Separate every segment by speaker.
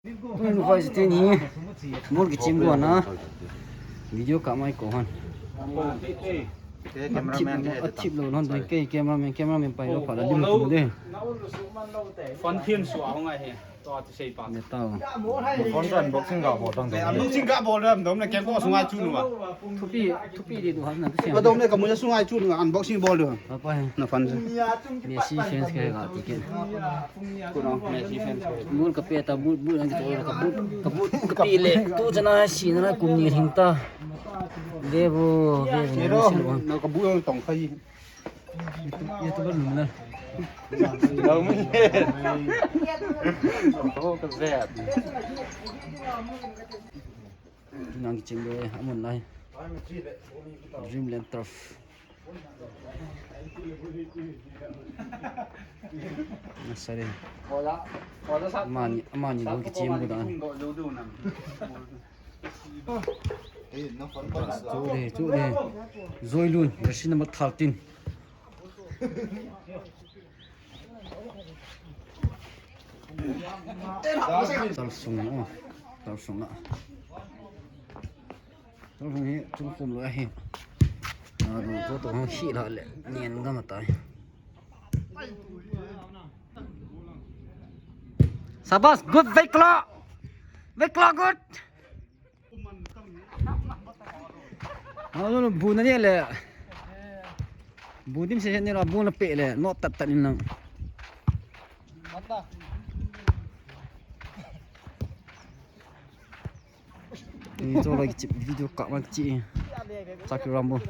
Speaker 1: tôi gọi tên gì một cái chim luôn á video cả máy cổ hòn chip luôn hòn cái cameraman bay nó phải là đừng xuống đi
Speaker 2: phân thiên xóa không ai hết to thì xây bát
Speaker 1: tao
Speaker 3: con rắn bốc sinh gạo bột đang bốc sinh gạo bột đó đống này kém có sung ai chun mà
Speaker 1: thu pi đi đủ hết là cái
Speaker 3: mà đống này có muốn sung ai chun mà ăn bốc sinh bột được nó phân
Speaker 1: Messi fans cái gạo ticket
Speaker 3: nó Messi fans
Speaker 1: muốn cà phê ta muốn anh cái cà phê lệ tu cho nó xin nó cùng nhiều hình ta devo
Speaker 3: nó có bùi tổng khay
Speaker 1: YouTube luôn nè
Speaker 3: đâu mới hết ô cái dẹp
Speaker 1: năng chừng rồi hả mình đây Dreamland turf nó sai đi mà nhìn cái chim của đó chỗ đây rồi luôn rồi xin nó mất thảo tin tao sung nữa tao sung nữa tao sung hết chúng cùng lại hết rồi tôi tổ không xịt lại lại nhện ra mà tay Sabas good vekla good nó bùn này là bùn tim sẽ là bùn là pệ là nó tạt tạt lên ini tu lagi video kat mana kecil sakit rambut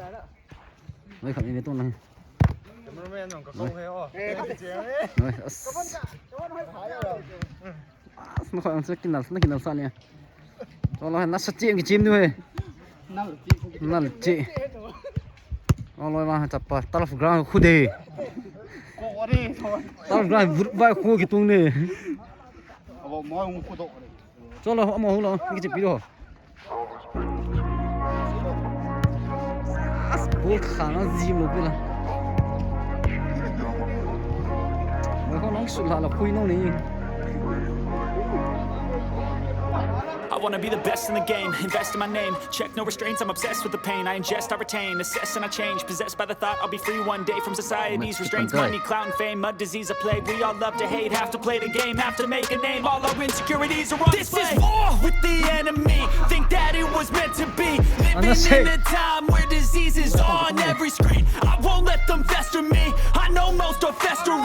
Speaker 1: đây khẩu ini tu này nó khỏi sẽ kinh nào sao nè cho nó sát chim cái chim thôi nó là chị nó nói mà chặt pa tao phải ground khu đề tao ground vượt vai khu cái tung này cho nó họ mò nó cái chụp video bố khá nó gì một cái là mà con nó sụt lại là khui nó này
Speaker 4: I wanna be the best in the game, invest in my name. Check no restraints, I'm obsessed with the pain. I ingest, I retain, assess and I change. Possessed by the thought I'll be free one day from society's restraints. Money, clout and fame, mud, disease, a plague. We all love to hate, have to play the game, have to make a name. All our insecurities are on display. This is war with the enemy. Think that it was meant to be. Living in a time where disease is on every screen. I won't let them fester me. I know most are festering.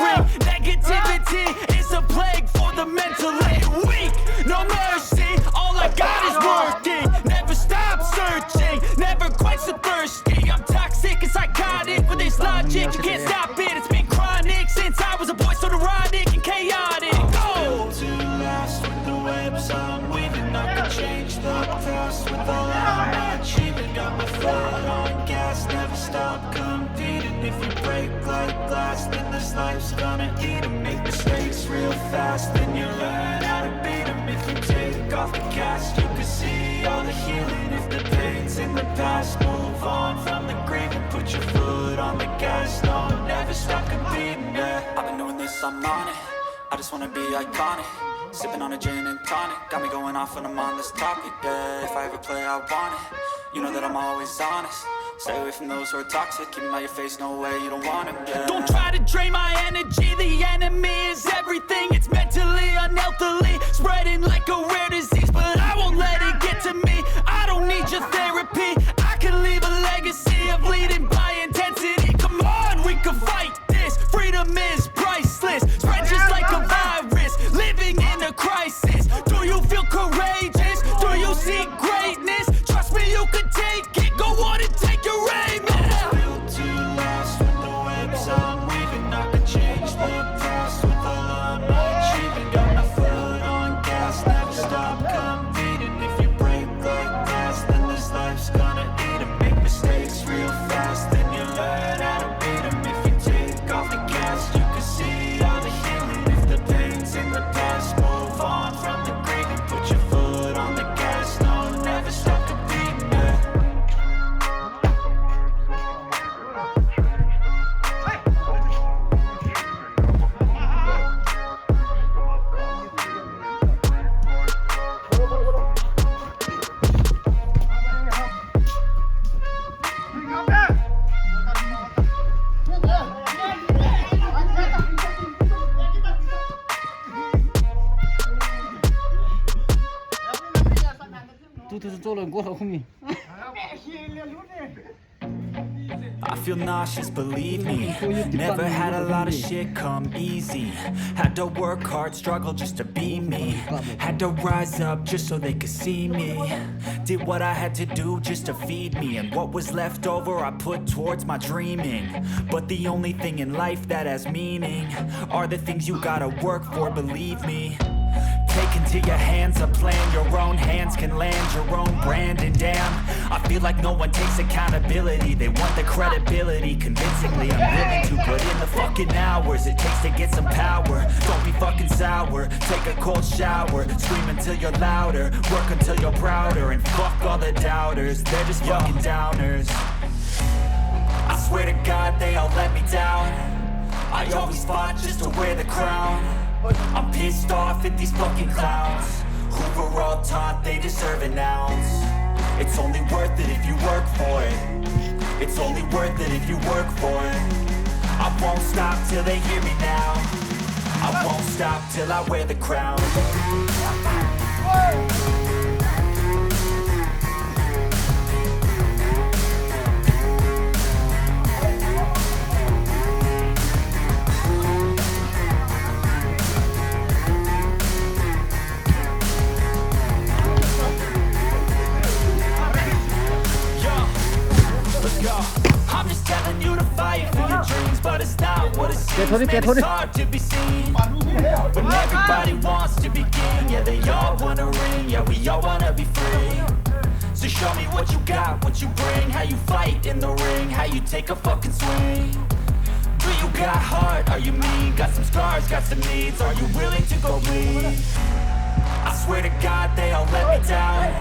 Speaker 4: Negativity is a plague for the mentally weak. No mercy. All I got is working, never stop searching, never quite so thirsty. I'm toxic and psychotic, with this logic, you can't stop it. It's been chronic since I was a boy, so neurotic and chaotic. Go! To last with the webs I'm weaving, I can change the past with all I'm achieving. Got my foot on gas, never stop competing. If you break like glass, then this life's gonna eat 'em. Make mistakes real fast, then you learn how to beat 'em. If you take off the cast, you can see all the healing. If the pain's in the past, move on from the grave and put your foot on the gas. No, never stop competing, yeah. I've been doing this, I'm on it. I just wanna be iconic. Sipping on a gin and tonic, got me going off when I'm on this topic, yeah. If I ever play, I want it. You know that I'm always honest. Stay away from those who are toxic. Keep them out your face, no way, you don't want them, yeah. Don't try to drain my energy. The enemy is everything. It's mentally, unhealthily, spreading like a rare disease. But I won't let it get to me. I don't need your therapy. I can leave a legacy of leading by intensity. Come on, we can fight this. Freedom is priceless. Spread just like a virus. Living in a crisis. Do you feel courageous? Do you see greatness? Trust me, you can take it. Go on and take your aim. Built to last with the webs I'm weaving. I can change the past with all I'm
Speaker 1: Bluetooth cho lên có không nhỉ?
Speaker 4: I feel nauseous, believe me. Never had a lot of shit come easy. Had to work hard, struggle just to be me. Had to rise up just so they could see me. Did what I had to do just to feed me. And what was left over I put towards my dreaming. But the only thing in life that has meaning are the things you gotta work for, believe me. Take into your hands a plan, your own hands can land your own brand. And damn, I feel like no one takes accountability. They want the credibility, convincingly I'm willing to put in the fucking hours it takes to get some power. Don't be fucking sour, take a cold shower. Scream until you're louder, work until you're prouder. And fuck all the doubters, they're just fucking downers. I swear to God they all let me down. I always fought just to wear the crown. I'm pissed off at these fucking clowns who were all taught they deserve an ounce. It's only worth it if you work for it. It's only worth it if you work for it. I won't stop till they hear me now. I won't stop till I wear the crown. I'm just telling you to fight for your dreams, but it's not what it seems. Man, it's hard to be seen when everybody wants to be king. Yeah, they all wanna ring, yeah, we all wanna be free. So show me what you got, what you bring, how you fight in the ring, how you take a fucking swing. Do you got heart, are you mean? Got some scars, got some needs, are you willing to go bleed? I swear to God they all let me down.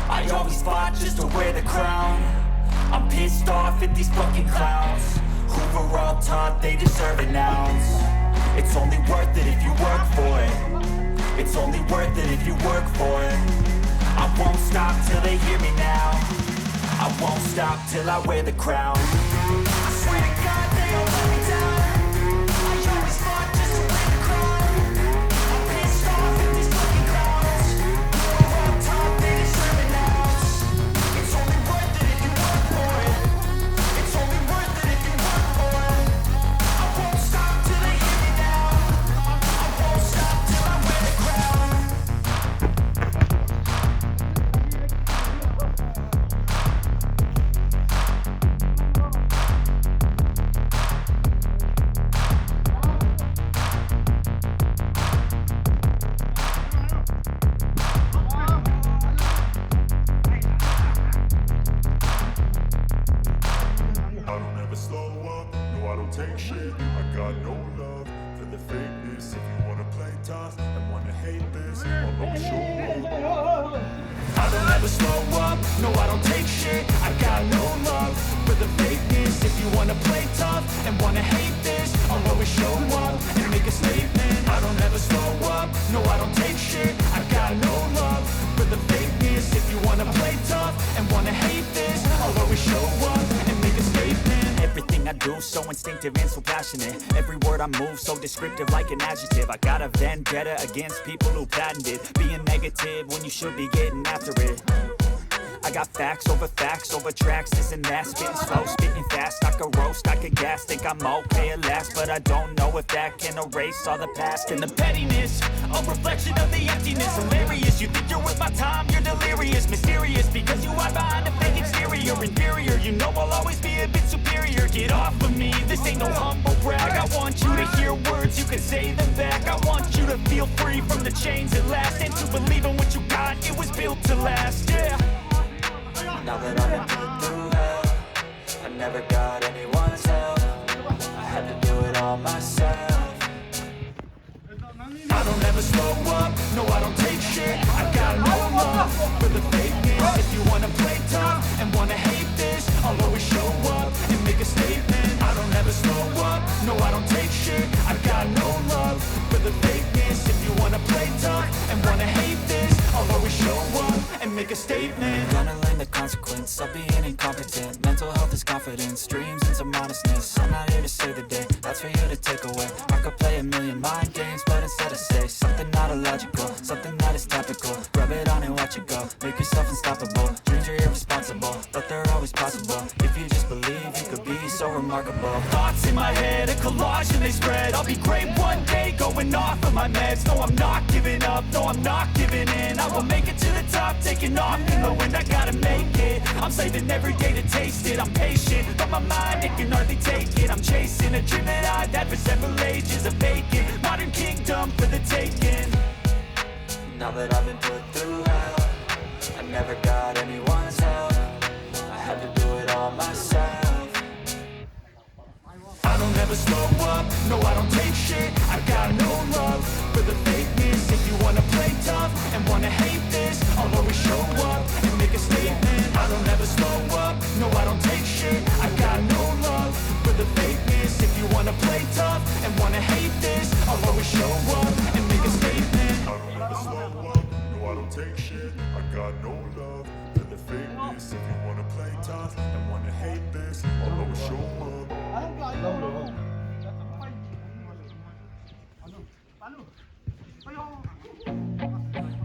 Speaker 4: I always fought just to wear the crown. I'm pissed off at these fucking clowns who were all taught they deserve an ounce. It's only worth it if you work for it. It's only worth it if you work for it. I won't stop till they hear me now. I won't stop till I wear the crown. I swear to God they all let me down. I always fought just to wear the crown. I'm pissed off at these fucking clowns who were all taught they deserve an ounce. It's only worth it if you work for it. It's only worth it if you work for it. I won't stop till they hear me now. I won't stop till I wear the crown.
Speaker 5: I don't ever slow up, no I don't take shit. I got no love for the fakeness. If you wanna play tough and wanna hate this, I'll always show up.
Speaker 4: I don't ever slow up, no I don't take shit. I got no love for the fakeness. If you wanna play tough and wanna hate this, I'll always show up and make a statement. I don't ever slow up, no I don't take shit. I got no love for the fakeness. If you wanna play tough and wanna hate this, I'll always show up and make a statement. Everything I do so instinctive and so passionate. Every word I move so descriptive like an adjective. I got a vendetta against people who patented being negative when you should be getting after it. I got facts over tracks, this and that. Spitting slow, spitting fast, I could roast, I could gas. Think I'm okay at last, but I don't know if that can erase all the past. And the pettiness, a reflection of the emptiness. Hilarious, you think you're worth my time, you're delirious. Mysterious, because you hide behind a fake exterior. Inferior, you know I'll always be a bit superior. Get off of me, this ain't no humble brag. I want you to hear words, you can say them back. I want you to feel free from the chains at last, and to believe in what you got, it was built to last, yeah. Now that I've been put through hell, I never got anyone's help. I had to do it all myself. I don't ever slow up, no I don't take shit. I got no love for the fakeness. If you wanna play tough and wanna hate this, I'll always show up and make a statement. I don't ever slow up, no I don't take shit. I got no love for the fakeness. If you wanna play tough and wanna hate this, I'll always show up and make a statement. Gonna learn the consequence of being incompetent. Mental health is confidence, dreams into modestness. I'm not here to save the day, that's for you to take away. I could play a million mind games, but instead I say something not illogical, something that is topical. Rub it on and watch it go, make yourself unstoppable. off of my meds. No, I'm not giving up, no, I'm not giving in. I will make it to the top, taking off in the wind. I gotta make it, I'm saving every day to taste it. I'm patient, but my mind, it can hardly take it. I'm chasing a dream that I've had for several ages. A vacant, modern kingdom for the taking.
Speaker 6: Now that I've been put through hell, I never got anyone's help. I had to do it all myself.
Speaker 4: I don't ever slow up, no I don't take shit. I got no love for the fakeness. If you wanna play tough and wanna hate this, I'll always show up and make a statement. I don't ever slow up, no I don't take shit. I got no love for the fakeness. If you wanna play tough and wanna hate this, I'll always show up and make a statement.
Speaker 5: I don't ever slow up, no I don't take shit. I got no love for the fakeness. If you wanna play tough and wanna hate this, I'll always show up.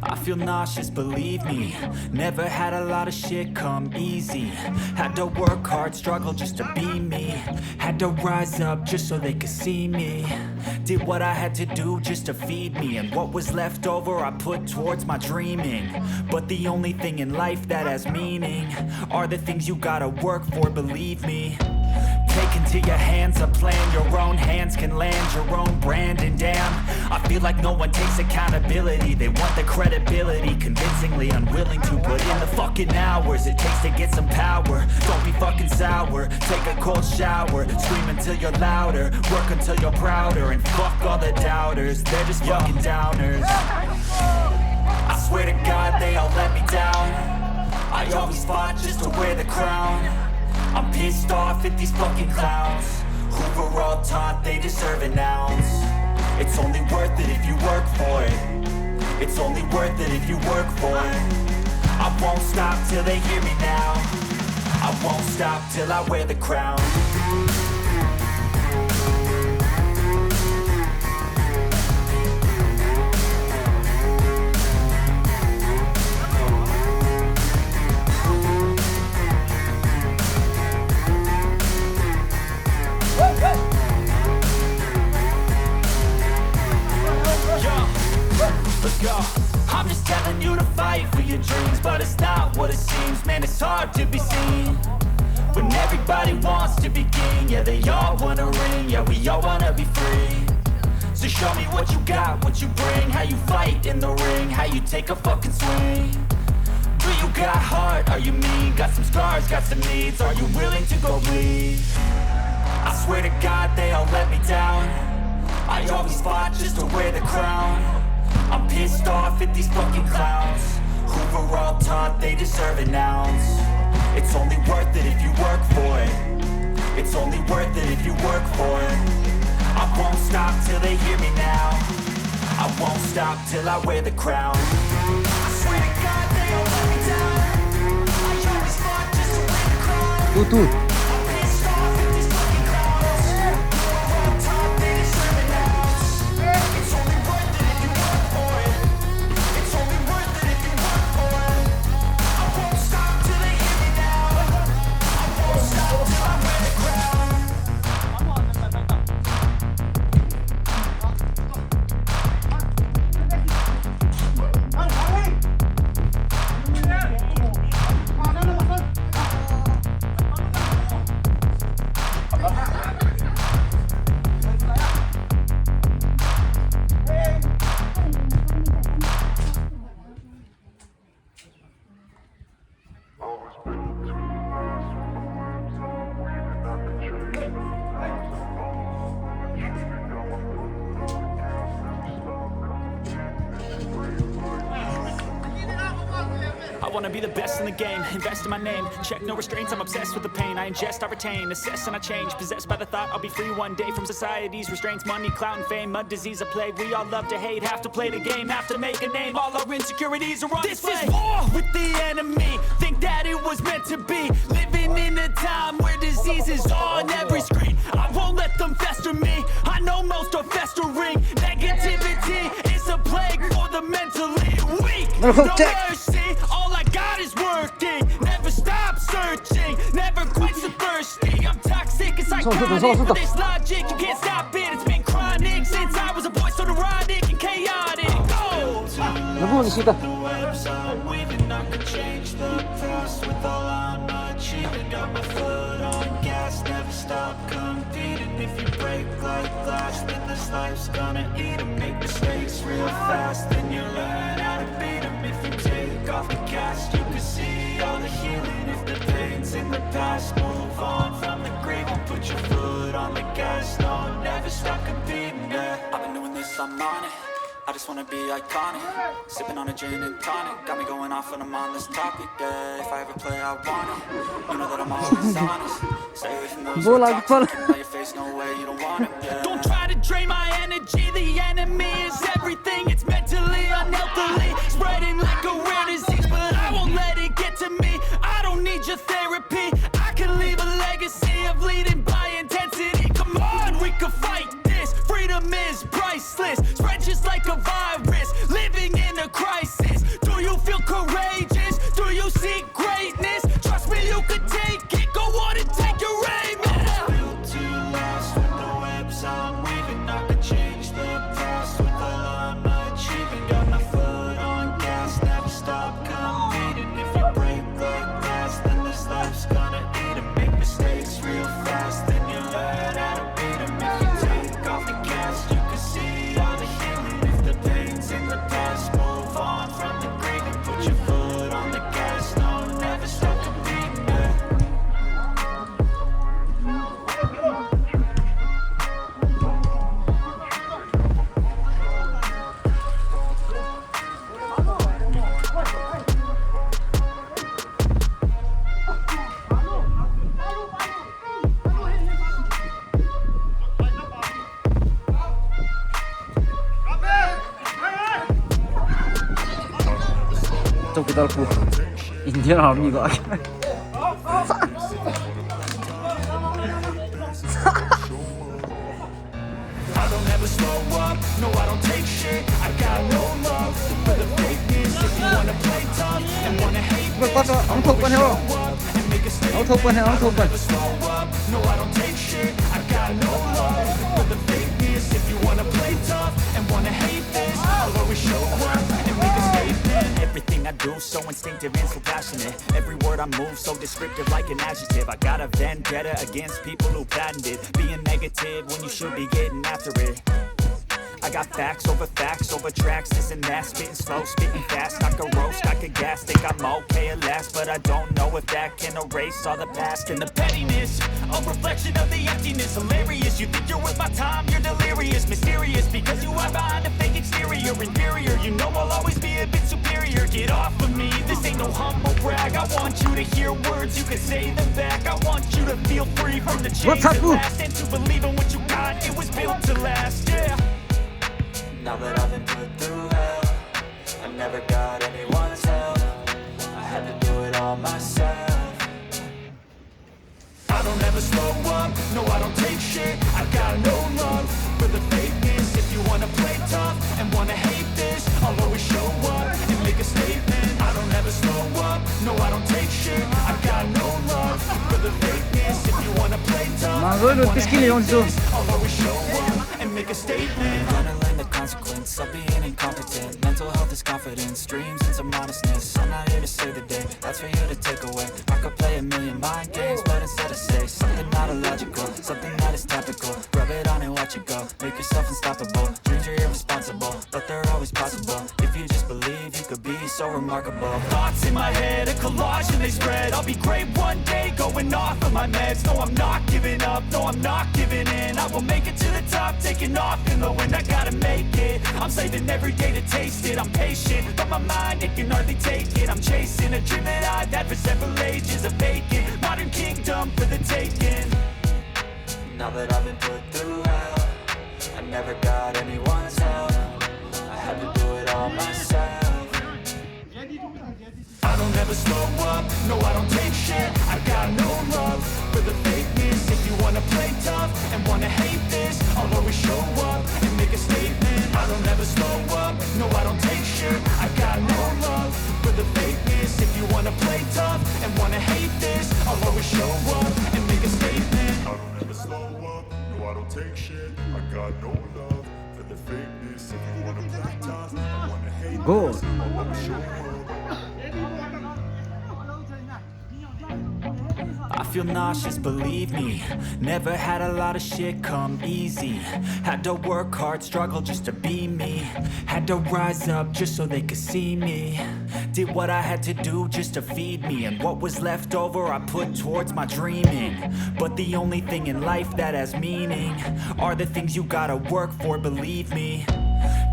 Speaker 4: I feel nauseous, believe me. Never had a lot of shit come easy. Had to work hard, struggle just to be me. Had to rise up just so they could see me. Did what I had to do just to feed me. And what was left over I put towards my dreaming. But the only thing in life that has meaning are the things you gotta work for, believe me. Take into your hands a plan, your own hands can land your own brand. And damn, I feel like no one takes accountability. They want the credibility, convincingly unwilling to put in the fucking hours it takes to get some power. Don't be fucking sour, take a cold shower. Scream until you're louder, work until you're prouder. And fuck all the doubters, they're just fucking downers. I swear to God they all let me down. I always fought just to wear the crown. I'm pissed off at these fucking clowns who were all taught they deserve an ounce. It's only worth it if you work for it. It's only worth it if you work for it. I won't stop till they hear me now. I won't stop till I wear the crown. Let's go. I'm just telling you to fight for your dreams, but it's not what it seems. Man, it's hard to be seen when everybody wants to be king. Yeah, they all wanna ring. Yeah, we all wanna be free. So show me what you got, what you bring. How you fight in the ring, how you take a fucking swing. Do you got heart? Are you mean? Got some scars, got some needs. Are you willing to go bleed? I swear to God they all let me down. I always fought just to wear the crown. I'm pissed off at these fucking clowns who were all taught they deserve an ounce. It's only worth it if you work for it. It's only worth it if you work for it. I won't stop till they hear me now. I won't stop till I wear the crown. I swear to God they all let me down. I always fought just to wear the crown. I'm pissed off at these fucking clowns who were all taught they deserve an ounce. It's only worth it if you work for it. It's only worth it if you work for it. I won't stop till they hear me now. I won't stop till I wear the crown. I wanna be the best in the game, invest in my name. Check no restraints, I'm obsessed with the pain. I ingest, I retain, assess and I change. Possessed by the thought I'll be free one day from society's restraints. Money, clout and fame, mud, disease, a plague. We all love to hate, have to play the game, have to make a name. All our insecurities are on display. This is war with the enemy, think that it was meant to be. Living in a time where disease is on every screen. I won't let them fester me, I know most are festering. Negativity is a plague for the mentally weak. No mercy, all I got is working. Never stop searching, never quite so thirsty. I'm toxic, it's iconic. For this logic, you can't stop it. It's been chronic since I was a boy, so neurotic.
Speaker 1: buồn gì cả.
Speaker 4: The webs I'm weaving, I could change the past with all I'm achieving. Got my foot on gas, never stop competing. If you break like glass, then this life's gonna eat 'em. Make mistakes real fast, then you learn how to beat 'em. If you take off the cast, you can see all the healing. If the pain's in the past, move on from the grave and put your foot on the gas. No, never stop competing, yeah. I've been doing this, I'm on it. I just wanna be iconic. Sipping on a gin and tonic. Got me going off when I'm on this topic, yeah. If I ever play, I want it. You know that I'm always honest. Stay away from those who are toxic. By your face, no way, you don't want it, yeah. Don't try to drain my energy. The enemy is everything. It's mentally, unhealthily spreading like a rare disease. But I won't let it get to me. I don't need your therapy. I can leave a legacy of leading by intensity. Come on, we can fight this. Freedom is priceless. Spread just like a virus. Living in a crisis. Do you feel courageous? Do you seek greatness? Trust me, you could take it. Go on and take your aim. Built to last with the webs I'm weaving. I could change the past with all I'm achieving. Got my foot on gas, never stop competing. If you break like glass, then this life's gonna eat 'em. Make mistakes real fast, then you learn how to beat 'em. If you take off the gas, you can see all the healing. If the pain's in the past, move on from the grave and put your foot on the gas. No, never stop competing, yeah.
Speaker 1: Trong kita aku Indian Army kok.
Speaker 4: I don't ever slow up, no I don't take shit. I got no love for the fakeness. If you wanna play tough and wanna hate
Speaker 1: Vượt qua cho ông thuộc quân heo.
Speaker 4: and make a statement,
Speaker 1: Ông thuộc quân heo, ông thuộc quân.
Speaker 4: never slow up, no I don't take shit. I got no love for the fakeness. If you wanna play tough and wanna hate this, I'll always show up and make a statement. Everything I do so instinctive and so passionate. Every word I move so descriptive like an adjective. I got a vendetta against people who patented being negative when you should be getting after it. I got facts over tracks, this and that. Spitting slow, spitting fast, I could roast, I could gas. Think I'm okay at last, but I don't know if that can erase all the past. And the pettiness, a reflection of the emptiness. Hilarious, you think you're worth my time, you're delirious. Mysterious, because you are behind a fake exterior. Inferior, you know I'll always be a bit superior. Get off of me, this ain't no humble brag. I want you to hear words, you can say them back. I want you to feel free from the chains that last. And to believe in what you got, it was built to last, yeah.
Speaker 6: Now that I've been put through hell, I never got anyone's help. I had to do it all myself.
Speaker 4: I don't ever slow up, no I don't take shit. I got no love for the fakeness. If you wanna play tough and wanna hate this, I'll always show up and make a statement. I don't ever slow up, no I don't take shit. I got no love for the fakeness. If you wanna play tough and wanna hate this, I'll always show up and make a statement.
Speaker 6: Gonna learn the consequence of being incompetent. Mental health is confidence, dreams and some honestness. I'm not here to save the day, that's for you to take away. I could play a million mind games, but instead I say something not illogical, something that is topical. Rub it on and watch it go, make yourself unstoppable. Dreams are irresponsible, but they're always possible. If you just believe, you could be so remarkable.
Speaker 4: Thoughts in my head, a collage and they spread. I'll be great one day, going off of my meds. No, I'm not giving up, no, I'm not giving in. I will make it to the top, taking off in the wind. I gotta make it, I'm saving every day to taste it. I'm patient, but my mind, it can hardly take it. I'm chasing a dream that I've had for several ages. A vacant, modern kingdom for the taking.
Speaker 6: Now that I've been put through hell, I never got anyone's help. I had to do it all myself.
Speaker 4: I don't ever slow up, no I don't take shit. I got no love for the fakeness. If you wanna play tough and wanna hate this, I'll always show up and make a statement. I don't ever slow up, no I don't take shit. I got no love for the fakeness. If you wanna play tough and wanna hate this, I'll always show up and make a statement.
Speaker 5: I don't ever slow up, no I don't take shit. I got no love for the fakeness. If you wanna play tough, I wanna hate
Speaker 1: Good.
Speaker 6: I feel nauseous, believe me. Never had a lot of shit come easy. Had to work hard, struggle just to be me. Had to rise up just so they could see me. Did what I had to do just to feed me. And what was left over I put towards my dreaming. But the only thing in life that has meaning are the things you gotta work for, believe me.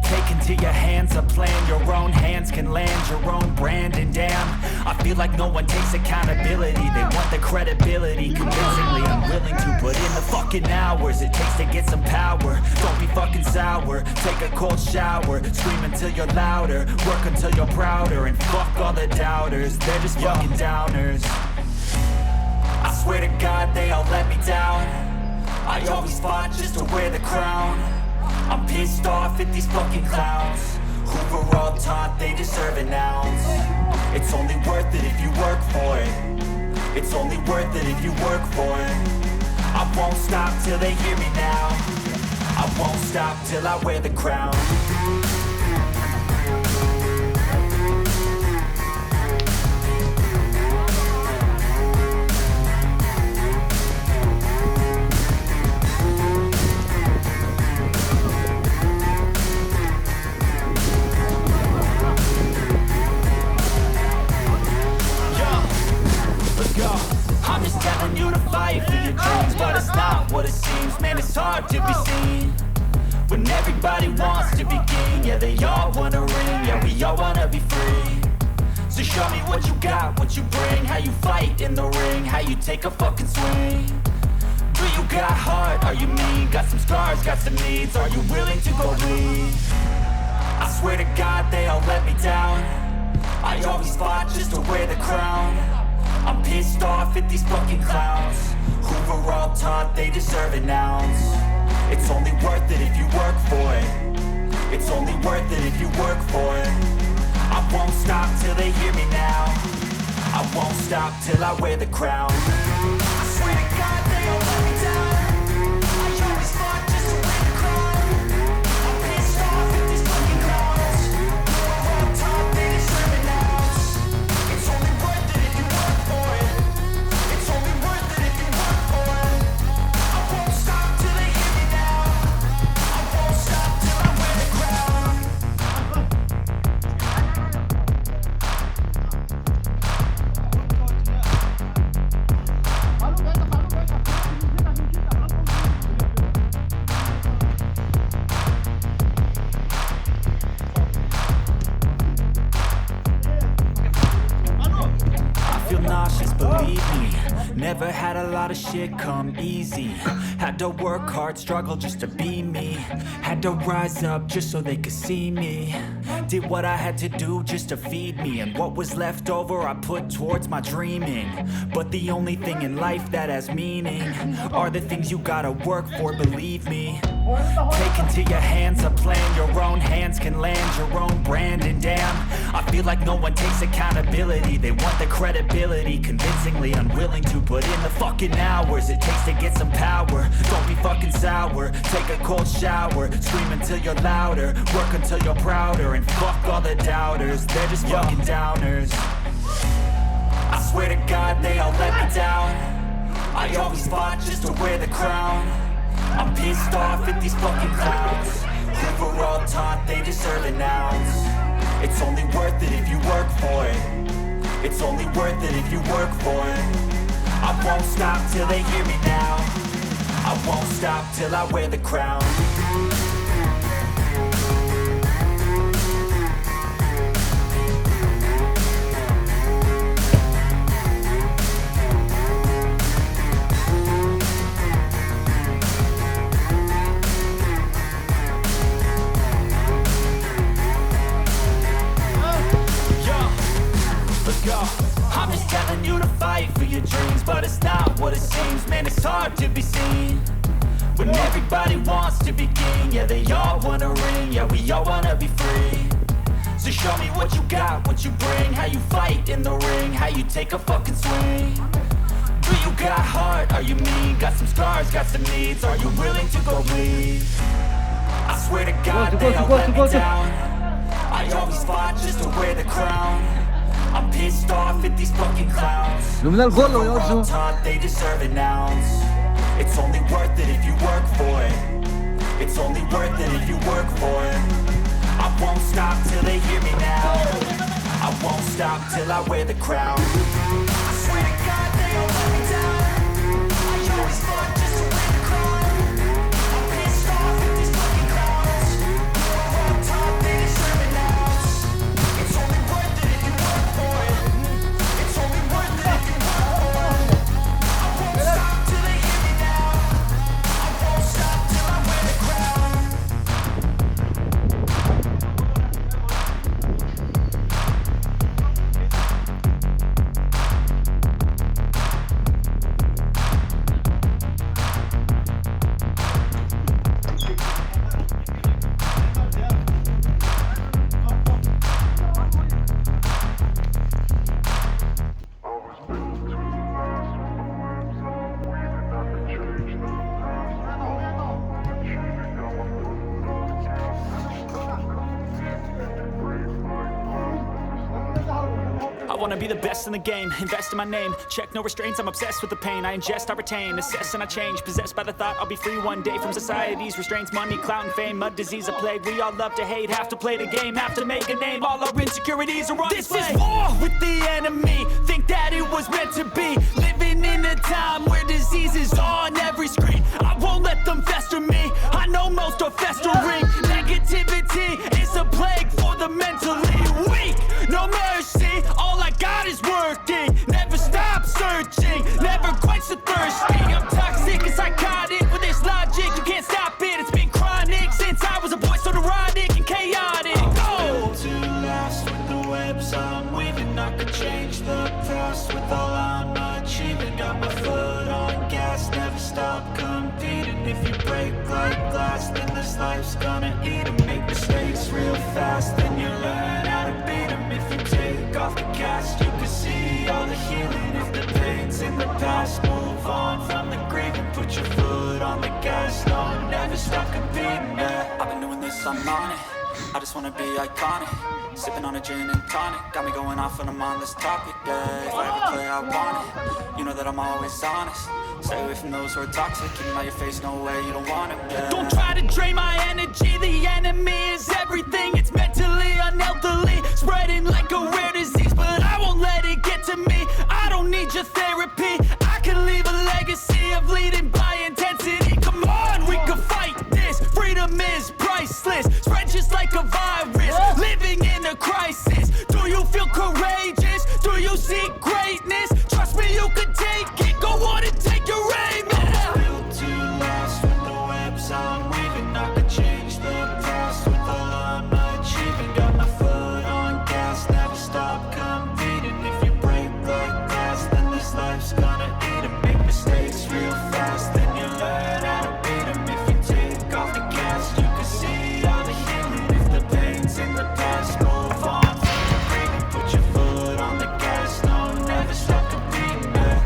Speaker 6: Take into your hands a plan, your own hands can land your own brand. And damn, I feel like no one takes accountability. They want the credibility, convincingly unwilling to put in the fucking hours it takes to get some power. Don't be fucking sour, take a cold shower. Scream until you're louder, work until you're prouder. And fuck all the doubters, they're just fucking downers. I swear to God they all let me down. I always fought just to wear the crown. I'm pissed off at these fucking clowns who were all taught they deserve an ounce. It's only worth it if you work for it. It's only worth it if you work for it. I won't stop till they hear me now. I won't stop till I wear the crown. I'm just telling you to fight for your dreams, but it's not what it seems. Man, it's hard to be seen when everybody wants to be king. Yeah, they all wanna ring, yeah, we all wanna be free. So show me what you got, what you bring, how you fight in the ring, how you take a fucking swing. Do you got heart, are you mean? Got some scars, got some needs, are you willing to go bleed? I swear to God they all let me down. I always fought just to wear the crown. I'm pissed off at these fucking clowns who were all taught they deserve an ounce. It's only worth it if you work for it. It's only worth it if you work for it. I won't stop till they hear me now. I won't stop till I wear the crown. I swear to God they all let me down. I always fought just to wear the crown. I'm pissed off at these fucking clowns who were all taught they deserve an ounce. It's only worth it if you work for it. It's only worth it if you work for it. I won't stop till they hear me now. I won't stop till I wear the crown. I feel nauseous, believe me. Never had a lot of shit come easy. Had to work hard, struggle just to be me. Had to rise up just so they could see me. Did what I had to do just to feed me. And what was left over I put towards my dreaming. But the only thing in life that has meaning are the things you gotta work for, believe me. Take into your hands a plan, your own hands can land your own brand. And damn, I feel like no one takes accountability. They want the credibility, convincingly unwilling to put in the fucking hours it takes to get some power. Don't be fucking sour, take a cold shower. Scream until you're louder, work until you're prouder. And fuck all the doubters, they're just fucking downers. I swear to God they all let me down. I always fought just to wear the crown. I'm pissed off at these fucking clowns who were all taught they deserve an ounce. It's only worth it if you work for it. It's only worth it if you work for it. I won't stop till they hear me now. I won't stop till I wear the crown. I'm just telling you to fight for your dreams, but it's not what it seems. Man, it's hard to be seen when everybody wants to be king. Yeah, they all wanna ring, yeah, we all wanna be free. So show me what you got, what you bring, how you fight in the ring, how you take a fucking swing. Do you got heart, are you mean? Got some scars, got some needs, are you willing to go bleed? I swear to God they all let me down. I always fought crown. I'm pissed off at these fucking clowns.
Speaker 1: Luminal goal
Speaker 6: We're
Speaker 1: lo
Speaker 6: all
Speaker 1: yo.
Speaker 6: taught they deserve an ounce. It's only worth it if you work for it. It's only worth it if you work for it. I won't stop till they hear me now. I won't stop till I wear the crown. I swear to God they all let me down. I always fought just to win the crown. I'm pissed off at these fucking clowns. We're all taught they deserve an ounce. It's only worth it if you work for it. It's only worth it if you work for it. I won't stop till they hear me now. I won't stop till I wear the crown.
Speaker 4: I wanna be the best in the game, invest in my name. Check no restraints, I'm obsessed with the pain. I ingest, I retain, assess and I change. Possessed by the thought I'll be free one day from society's restraints. Money, clout and fame, mud, disease, a plague. We all love to hate, have to play the game, have to make a name. All our insecurities are on display. This is war with the enemy, think that it was meant to be. Living in a time where disease is on every screen. I won't let them fester me, I know most are festering. Negativity is a plague for the mentally weak. No mercy, all I got is working. Never stop searching, never quench the thirsty. I'm toxic and psychotic, with this logic, you can't stop it. It's been chronic since I was a boy, so neurotic and chaotic.
Speaker 6: Built to last with the webs I'm weaving. I could change the past with all I'm achieving. Got my foot on gas, never stop competing. If you break like glass, then this life's gonna eat 'em. Make mistakes real fast, then you learn how to beat 'em. If you take off the cast, you can see all the healing. If the pain's in the past, move on from the grave and put your foot on the gas. No, never stop competing, yeah.
Speaker 4: I've been doing this, I'm on it. I just wanna be iconic. Sipping on a gin and tonic, got me going off when I'm on this topic, yeah. If I ever play, I want it. You know that I'm always honest. Stay away from those who are toxic. Keep them out your face, no way, you don't want it, yeah.
Speaker 6: Don't try to drain my energy. The enemy is everything. It's mentally, unhealthily, spreading like a rare disease. But I won't let it get to me. I don't need your therapy. I can leave a legacy of leading by intensity. Come on, we can fight this. Freedom is priceless. Spread just like a virus. Living in a crisis. Do you feel courageous? Do you seek greatness? Trust me, you can take it. Go on and take your aim. Built to last with the webs I'm weaving. I could change the past with all I'm achieving. Got my foot on gas, never stop competing. If you break like glass, then this life's gonna eat 'em. Make mistakes real fast, then you learn how to beat 'em. If you take off the gas, you can see all the healing. If the pain's in the past, move on from the grave and put your foot on the gas. No, never stop competing, yeah.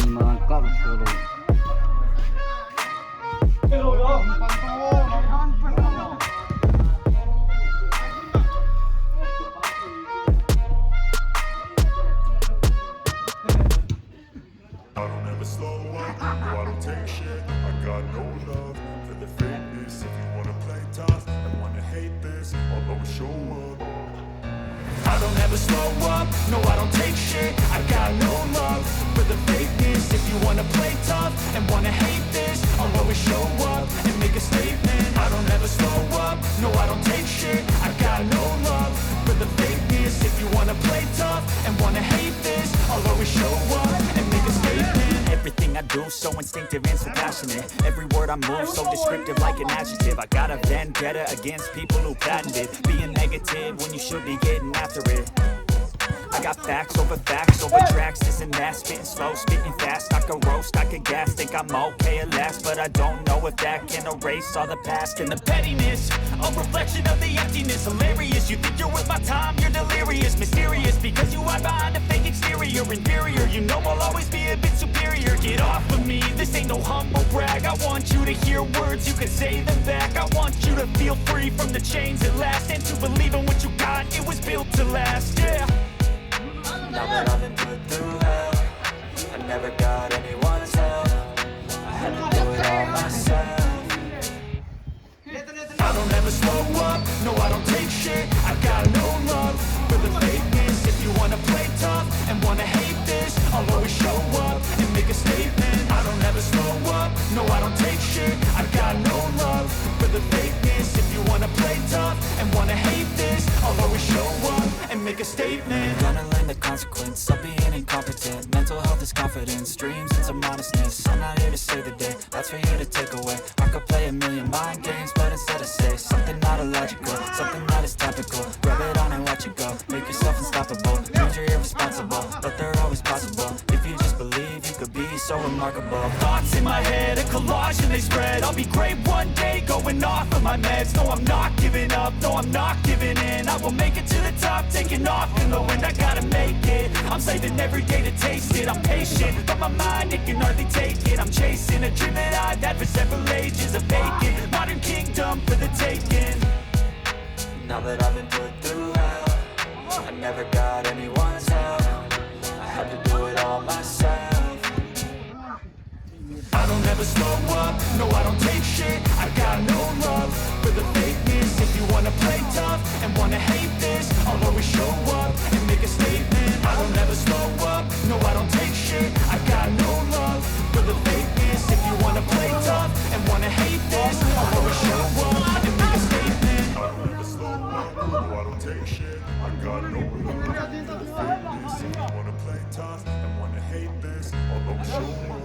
Speaker 1: Mà có một số đồ.
Speaker 5: I don't ever slow up, no I don't take shit. I got no love for the fakeness. If you wanna play tough and wanna hate this, I'll always show up.
Speaker 6: I don't ever slow up, no I don't take shit. I got no love for the fakeness. If you wanna play tough and wanna hate this, I'll always show up and make a statement. I don't ever slow up, no I don't take shit. I got no love for the fakeness. If you wanna play tough and wanna hate this, I'll always show up and make a statement.
Speaker 4: Everything I do so instinctive and so passionate. Every word I move so descriptive like an adjective. I got a vendetta against people who patented being negative when you should be getting after it. I got facts over tracks, this and that. Spitting slow, spitting fast. I could roast, I could gas. Think I'm okay at last, but I don't know if that can erase all the past and the pettiness. A reflection of the emptiness. Hilarious, you think you're worth my time, you're delirious. Mysterious because you hide behind a fake exterior. you're inferior. You know I'll always be a bit superior. Get off of me, this ain't no humble brag. I want you to hear words, you can say them back. I want you to feel free from the chains at last, and to believe in what you got, it was built to last, yeah.
Speaker 6: Now that I've been put through hell, I never got anyone's help. I had to do it all myself.
Speaker 4: I don't ever slow up, no I don't take shit. I got no love for the fakeness. If you wanna play tough and wanna hate this, I'll always show up and make a statement. I don't ever slow up, no I don't take shit. I got no love for the fakeness. If you wanna play tough and wanna hate this, I'll always show up and make a statement.
Speaker 6: Gonna learn the consequence of being incompetent. Mental health is confidence, dreams into modestness. I'm not here to save the day, that's for you to take away. I could play a million mind games, but instead I say something not illogical, something that is topical. Rub it on and watch it go, make yourself unstoppable. Dreams are irresponsible, but they're always possible. If you just believe, you could be so remarkable.
Speaker 4: Thoughts in my head, a collage and they spread. I'll be great one day, going off of my meds. No, I'm not giving up, no, I'm not giving in. I will make it to the top, taking off in the wind. I gotta make it, I'm saving every day to taste it. I'm patient, but my mind, it can hardly take it. I'm chasing a dream that I've had for several ages. A vacant, modern kingdom for the taking.
Speaker 6: Now that I've been put through hell, I never got anyone's help. I had to do it all myself.
Speaker 4: I don't ever slow up, no I don't take shit. I got no love for the fakeness. If you wanna play tough and wanna hate this, I'll always show up and make a statement. I don't ever slow up, no I don't take shit. I got no love for the fakeness. If you wanna play tough and wanna hate this, I'll always show up and make a statement.
Speaker 5: I don't ever slow up, no I don't take shit. I got no love for the fakeness. If you wanna play tough and wanna hate this, I'll always show up.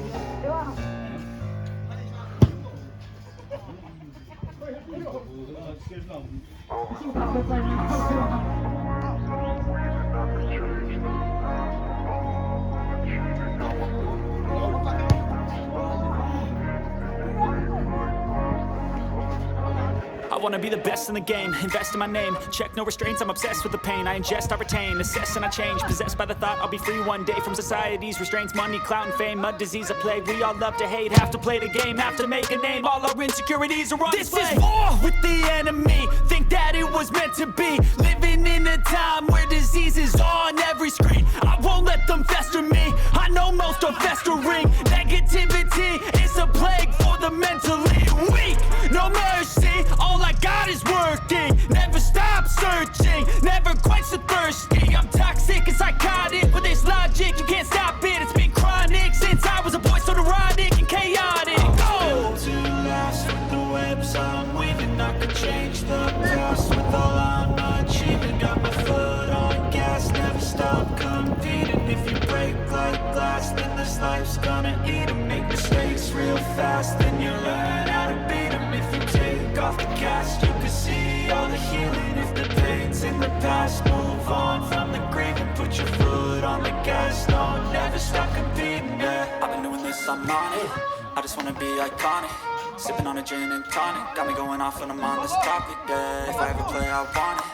Speaker 4: I wanna be the best in the game, invest in my name. Check no restraints, I'm obsessed with the pain. I ingest, I retain, assess and I change. Possessed by the thought I'll be free one day from society's restraints. Money, clout and fame, mud, disease, a plague. We all love to hate, have to play the game, have to make a name. All our insecurities are on display. This is war with the enemy, think that it was meant to be. Living in a time where disease is on every screen. I won't let them fester me, I know most are festering. Negativity is a plague for the mentally weak. No mercy, all I got is working. Never stop searching, never quench the thirsty. I'm toxic and psychotic with this logic, you can't stop it. It's been chronic since I was a boy, so neurotic and chaotic.
Speaker 6: I'm built to last with the webs I'm weaving. I could change the past with all I'm achieving. Got my foot on gas, never stop competing. If you break like glass, then this life's gonna eat 'em. Make mistakes real fast, then you learn how to beat 'em. If you take off the cast, you can see all the healing. If the pain's in the past, move on from the grave and put your foot on the gas. No, never stop competing, yeah. I've been doing this, I'm on it. I just wanna be iconic. Sipping on a gin and tonic, got me going off when I'm on this topic, yeah. If I ever play, I want it.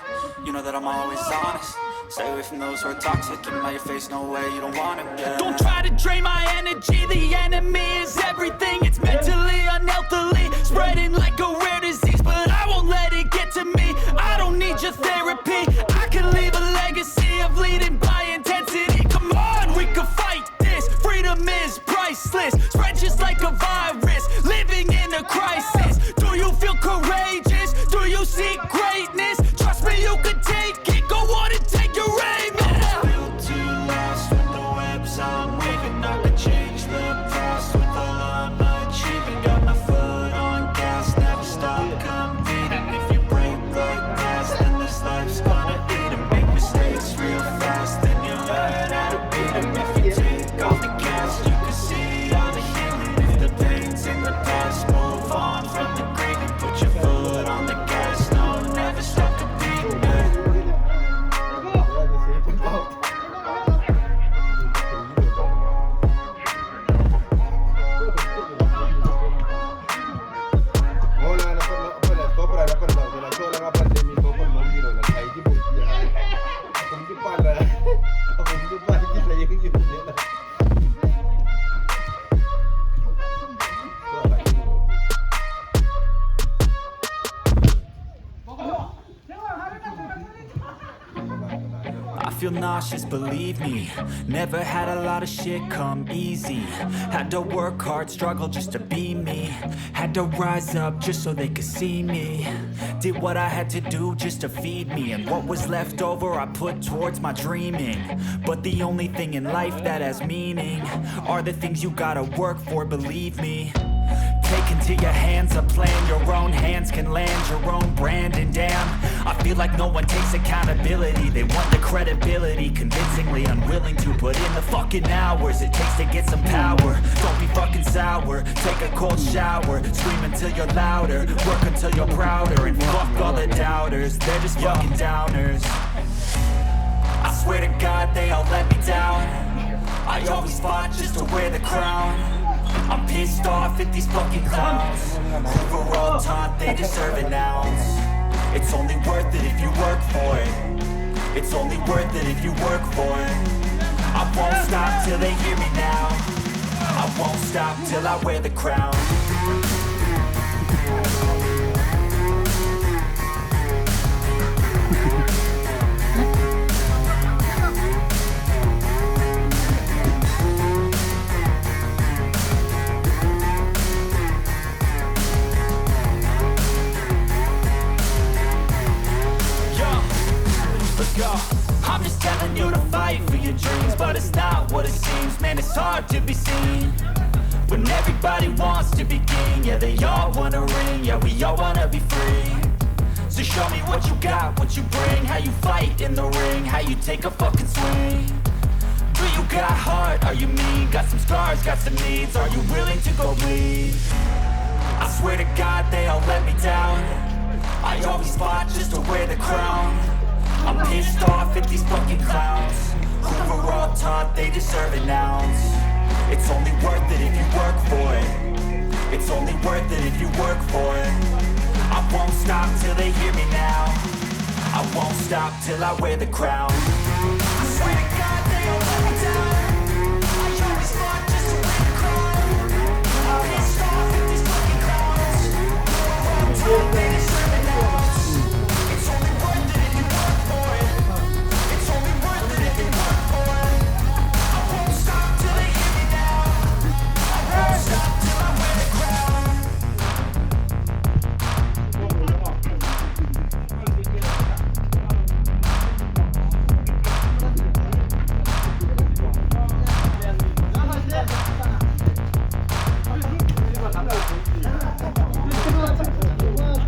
Speaker 6: You know that I'm always honest. Stay away from those who are toxic. Keep them out your face, no way, you don't want it, yeah.
Speaker 4: Don't try to drain my energy, the enemy is everything. It's mentally, unhealthily, spreading like a rare disease. But I won't let it get to me, I don't need your therapy. I can leave a legacy of leading by intensity. Come on, we can fight this, freedom is priceless. Spread just like a virus, living in a crisis. Do you feel courageous? Do you seek greatness? Trust me, you can take it, go on and take your aim, yeah.
Speaker 6: I'm built to last with the webs I'm weaving. I could change the past with all I'm achieving. Got my foot on gas, never stop competing. If you break like glass, then this life's gonna eat 'em. Make mistakes real fast, then you learn how to beat 'em. If you take off the gas, you can see all the healing. If the pain's in the past, move on from the grave and put your foot on the gas. No, never stop competing, yeah.
Speaker 3: Aku lupa lagi saya
Speaker 6: feel nauseous, believe me. Never had a lot of shit come easy. Had to work hard, struggle just to be me. Had to rise up just so they could see me. Did what I had to do just to feed me. And what was left over I put towards my dreaming. But the only thing in life that has meaning are the things you gotta work for, believe me. Take into your hands a plan, your own hands can land your own brand. And damn, I feel like no one takes accountability. They want the credibility, convincingly unwilling to put in the fucking hours it takes to get some power. Don't be fucking sour, take a cold shower. Scream until you're louder, work until you're prouder. And fuck all the doubters, they're just fucking downers. I swear to God they all let me down. I always fought just to wear the crown. I'm pissed off at these fucking clowns who were all taught they deserve an ounce. It's only worth it if you work for it. It's only worth it if you work for it. I won't stop till they hear me now. I won't stop till I wear the crown. I'm just telling you to fight for your dreams, but it's not what it seems. Man, it's hard to be seen when everybody wants to be king. Yeah, they all wanna ring, yeah, we all wanna be free. So show me what you got, what you bring, how you fight in the ring, how you take a fucking swing. Do you got heart, are you mean? Got some scars, got some needs, are you willing to go bleed? I swear to God they all let me down. I always fought just to wear the crown. I'm pissed off at these fucking clowns who were all taught they deserve an ounce. It's only worth it if you work for it. It's only worth it if you work for it. I won't stop till they hear me now. I won't stop till I wear the crown. I swear to God they all let me down. I always fought just to wear the crown. I'm pissed off at these fucking clowns who were all taught they deserve an ounce. It's only worth it if you work for it. It's only worth it if you work for it. I won't stop till they hear me now. I won't stop till I wear the crown.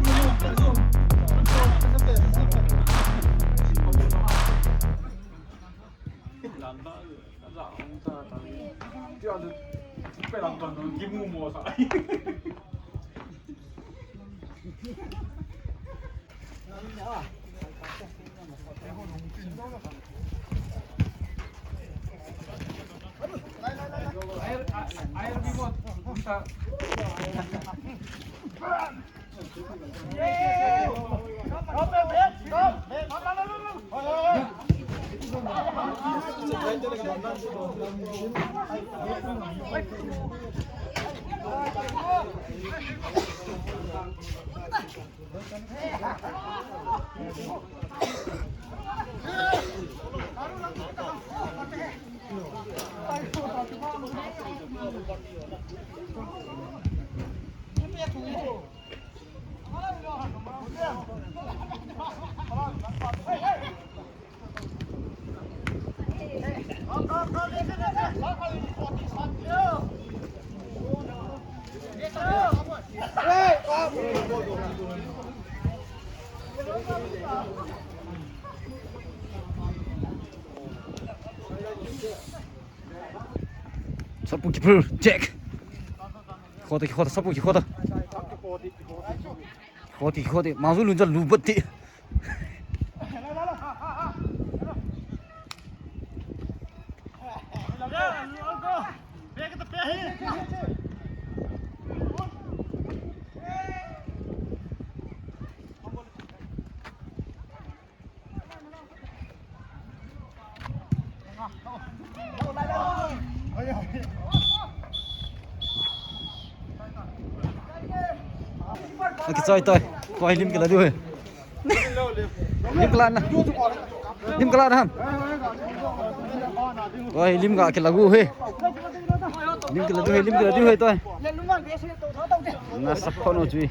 Speaker 1: 선풍기 불 잭. 기호다 선풍기 기호다. 기호디 마술 lunja 루버티. Cái chơi tôi coi lim cái là đuôi lim cái lan nè lim kala ham oi lim ga ke lagu he lim ke lagu he toi na sap khono chui